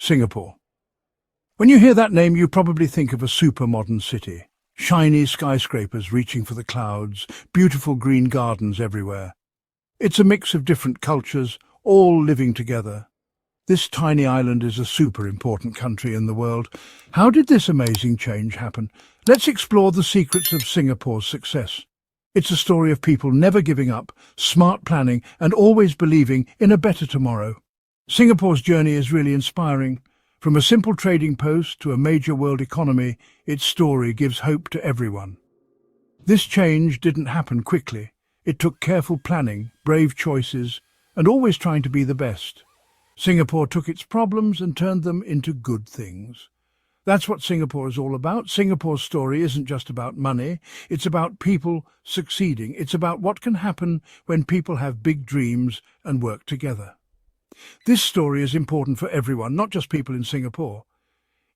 Singapore. When you hear that name, you probably think of a super modern city. Shiny skyscrapers reaching for the clouds, beautiful green gardens everywhere. It's a mix of different cultures, all living together. This tiny island is a super important country in the world. How did this amazing change happen? Let's explore the secrets of Singapore's success. It's a story of people never giving up, smart planning, and always believing in a better tomorrow. Singapore's journey is really inspiring. From a simple trading post to a major world economy, its story gives hope to everyone. This change didn't happen quickly. It took careful planning, brave choices, and always trying to be the best. Singapore took its problems and turned them into good things. That's what Singapore is all about. Singapore's story isn't just about money. It's about people succeeding. It's about what can happen when people have big dreams and work together. This story is important for everyone, not just people in Singapore.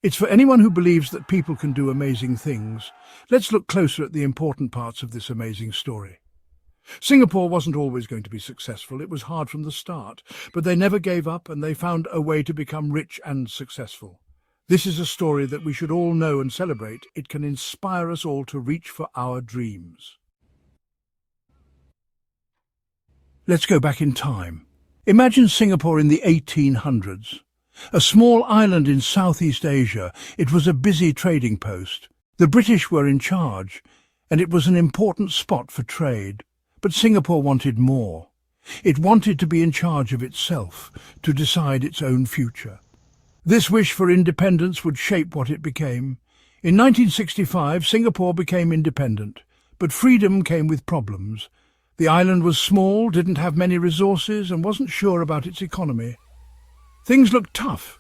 It's for anyone who believes that people can do amazing things. Let's look closer at the important parts of this amazing story. Singapore wasn't always going to be successful. It was hard from the start, but they never gave up and they found a way to become rich and successful. This is a story that we should all know and celebrate. It can inspire us all to reach for our dreams. Let's go back in time. Imagine Singapore in the 1800s. A small island in Southeast Asia, it was a busy trading post. The British were in charge, and it was an important spot for trade. But Singapore wanted more. It wanted to be in charge of itself, to decide its own future. This wish for independence would shape what it became. In 1965, Singapore became independent, but freedom came with problems. The island was small, didn't have many resources, and wasn't sure about its economy. Things looked tough,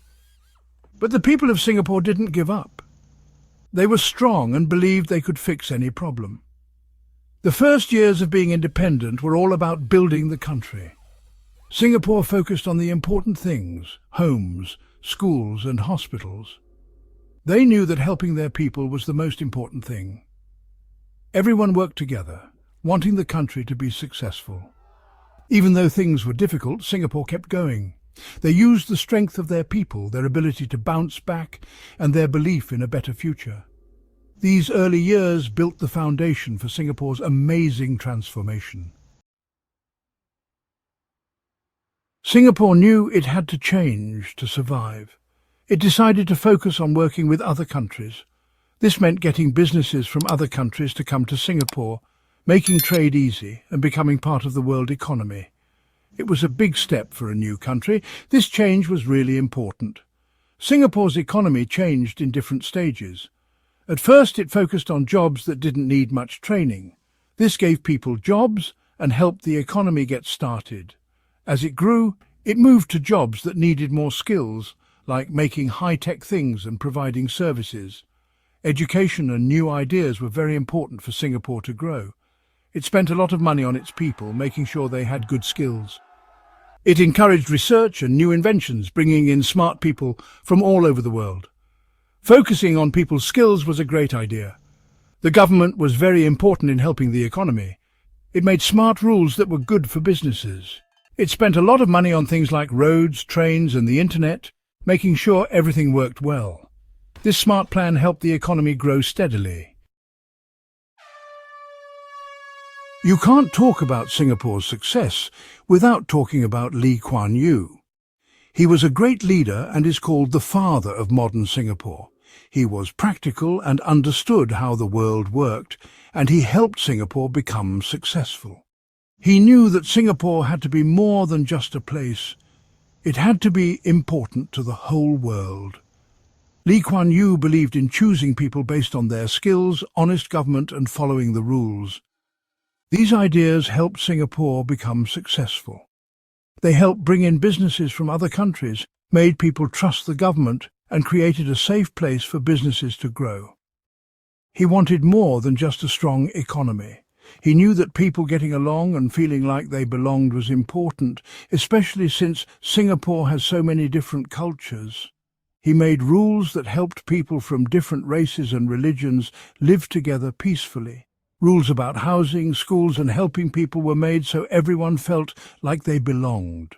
but the people of Singapore didn't give up. They were strong and believed they could fix any problem. The first years of being independent were all about building the country. Singapore focused on the important things: homes, schools and hospitals. They knew that helping their people was the most important thing. Everyone worked together, wanting the country to be successful. Even though things were difficult, Singapore kept going. They used the strength of their people, their ability to bounce back, and their belief in a better future. These early years built the foundation for Singapore's amazing transformation. Singapore knew it had to change to survive. It decided to focus on working with other countries. This meant getting businesses from other countries to come to Singapore, making trade easy and becoming part of the world economy. It was a big step for a new country. This change was really important. Singapore's economy changed in different stages. At first, it focused on jobs that didn't need much training. This gave people jobs and helped the economy get started. As it grew, it moved to jobs that needed more skills, like making high-tech things and providing services. Education and new ideas were very important for Singapore to grow. It spent a lot of money on its people, making sure they had good skills. It encouraged research and new inventions, bringing in smart people from all over the world. Focusing on people's skills was a great idea. The government was very important in helping the economy. It made smart rules that were good for businesses. It spent a lot of money on things like roads, trains and the internet, making sure everything worked well. This smart plan helped the economy grow steadily. You can't talk about Singapore's success without talking about Lee Kuan Yew. He was a great leader and is called the father of modern Singapore. He was practical and understood how the world worked, and he helped Singapore become successful. He knew that Singapore had to be more than just a place. It had to be important to the whole world. Lee Kuan Yew believed in choosing people based on their skills, honest government and following the rules. These ideas helped Singapore become successful. They helped bring in businesses from other countries, made people trust the government, and created a safe place for businesses to grow. He wanted more than just a strong economy. He knew that people getting along and feeling like they belonged was important, especially since Singapore has so many different cultures. He made rules that helped people from different races and religions live together peacefully. Rules about housing, schools and helping people were made so everyone felt like they belonged.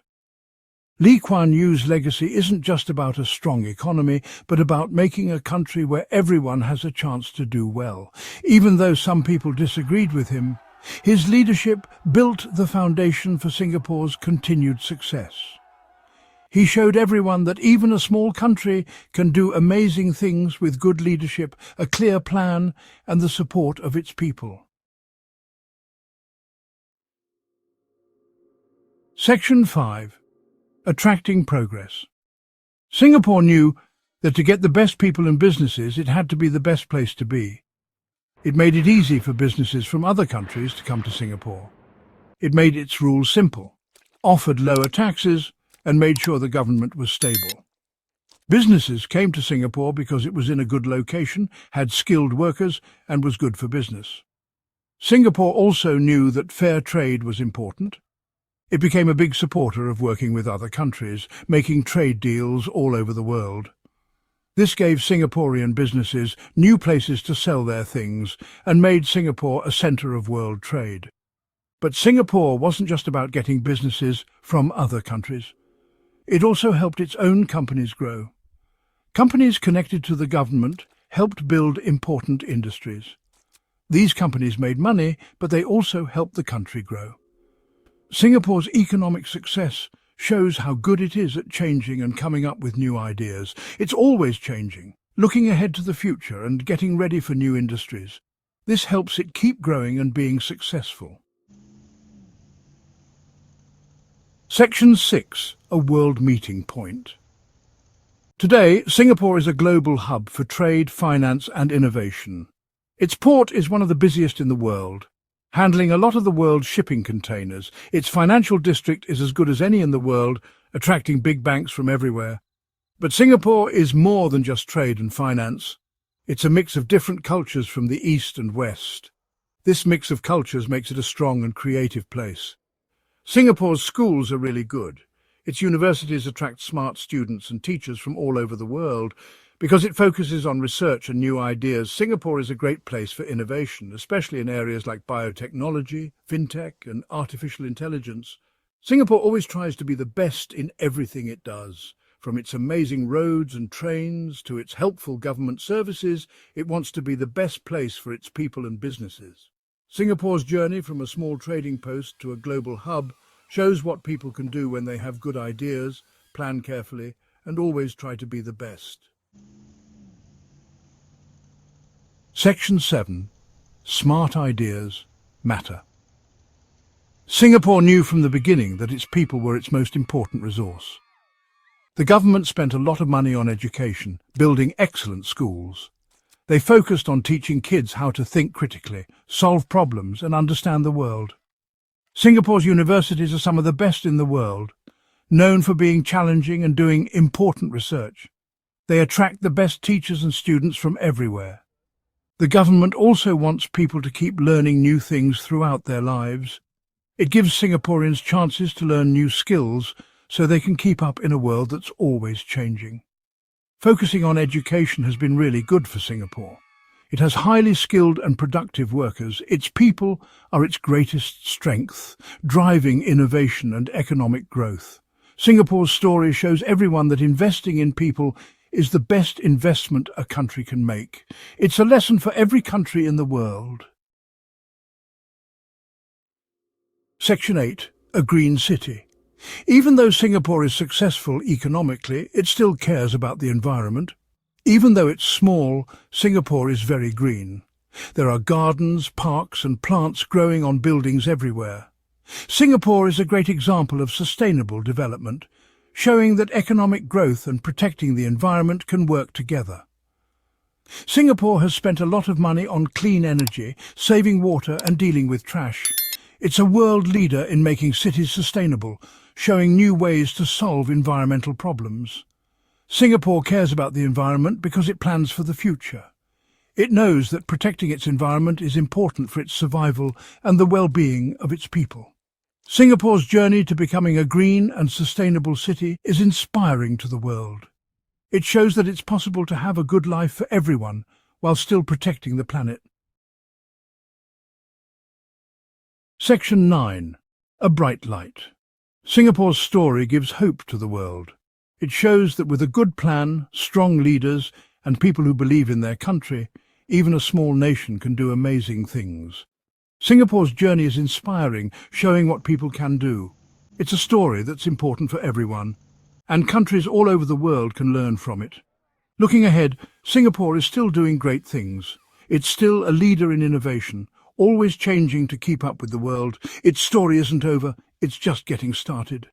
Lee Kuan Yew's legacy isn't just about a strong economy, but about making a country where everyone has a chance to do well. Even though some people disagreed with him, his leadership built the foundation for Singapore's continued success. He showed everyone that even a small country can do amazing things with good leadership, a clear plan, and the support of its people. Section 5. Attracting progress. Singapore knew that to get the best people and businesses, it had to be the best place to be. It made it easy for businesses from other countries to come to Singapore. It made its rules simple, offered lower taxes, and made sure the government was stable. Businesses came to Singapore because it was in a good location, had skilled workers, and was good for business. Singapore also knew that fair trade was important. It became a big supporter of working with other countries, making trade deals all over the world. This gave Singaporean businesses new places to sell their things and made Singapore a centre of world trade. But Singapore wasn't just about getting businesses from other countries. It also helped its own companies grow. Companies connected to the government helped build important industries. These companies made money, but they also helped the country grow. Singapore's economic success shows how good it is at changing and coming up with new ideas. It's always changing, looking ahead to the future and getting ready for new industries. This helps it keep growing and being successful. Section 6. A world meeting point. Today, Singapore is a global hub for trade, finance and innovation. Its port is one of the busiest in the world, handling a lot of the world's shipping containers. Its financial district is as good as any in the world, attracting big banks from everywhere. But Singapore is more than just trade and finance. It's a mix of different cultures from the East and West. This mix of cultures makes it a strong and creative place. Singapore's schools are really good. Its universities attract smart students and teachers from all over the world. Because it focuses on research and new ideas, Singapore is a great place for innovation, especially in areas like biotechnology, fintech and artificial intelligence. Singapore always tries to be the best in everything it does. From its amazing roads and trains to its helpful government services, it wants to be the best place for its people and businesses. Singapore's journey from a small trading post to a global hub shows what people can do when they have good ideas, plan carefully, and always try to be the best. Section 7. Smart ideas matter. Singapore knew from the beginning that its people were its most important resource. The government spent a lot of money on education, building excellent schools. They focused on teaching kids how to think critically, solve problems and understand the world. Singapore's universities are some of the best in the world, known for being challenging and doing important research. They attract the best teachers and students from everywhere. The government also wants people to keep learning new things throughout their lives. It gives Singaporeans chances to learn new skills so they can keep up in a world that's always changing. Focusing on education has been really good for Singapore. It has highly skilled and productive workers. Its people are its greatest strength, driving innovation and economic growth. Singapore's story shows everyone that investing in people is the best investment a country can make. It's a lesson for every country in the world. Section 8. A green city. Even though Singapore is successful economically, it still cares about the environment. Even though it's small, Singapore is very green. There are gardens, parks and plants growing on buildings everywhere. Singapore is a great example of sustainable development, showing that economic growth and protecting the environment can work together. Singapore has spent a lot of money on clean energy, saving water and dealing with trash. It's a world leader in making cities sustainable, showing new ways to solve environmental problems. Singapore cares about the environment because it plans for the future. It knows that protecting its environment is important for its survival and the well-being of its people. Singapore's journey to becoming a green and sustainable city is inspiring to the world. It shows that it's possible to have a good life for everyone while still protecting the planet. Section 9. A bright light. Singapore's story gives hope to the world. It shows that with a good plan, strong leaders, and people who believe in their country, even a small nation can do amazing things. Singapore's journey is inspiring, showing what people can do. It's a story that's important for everyone, and countries all over the world can learn from it. Looking ahead, Singapore is still doing great things. It's still a leader in innovation, always changing to keep up with the world. Its story isn't over, it's just getting started.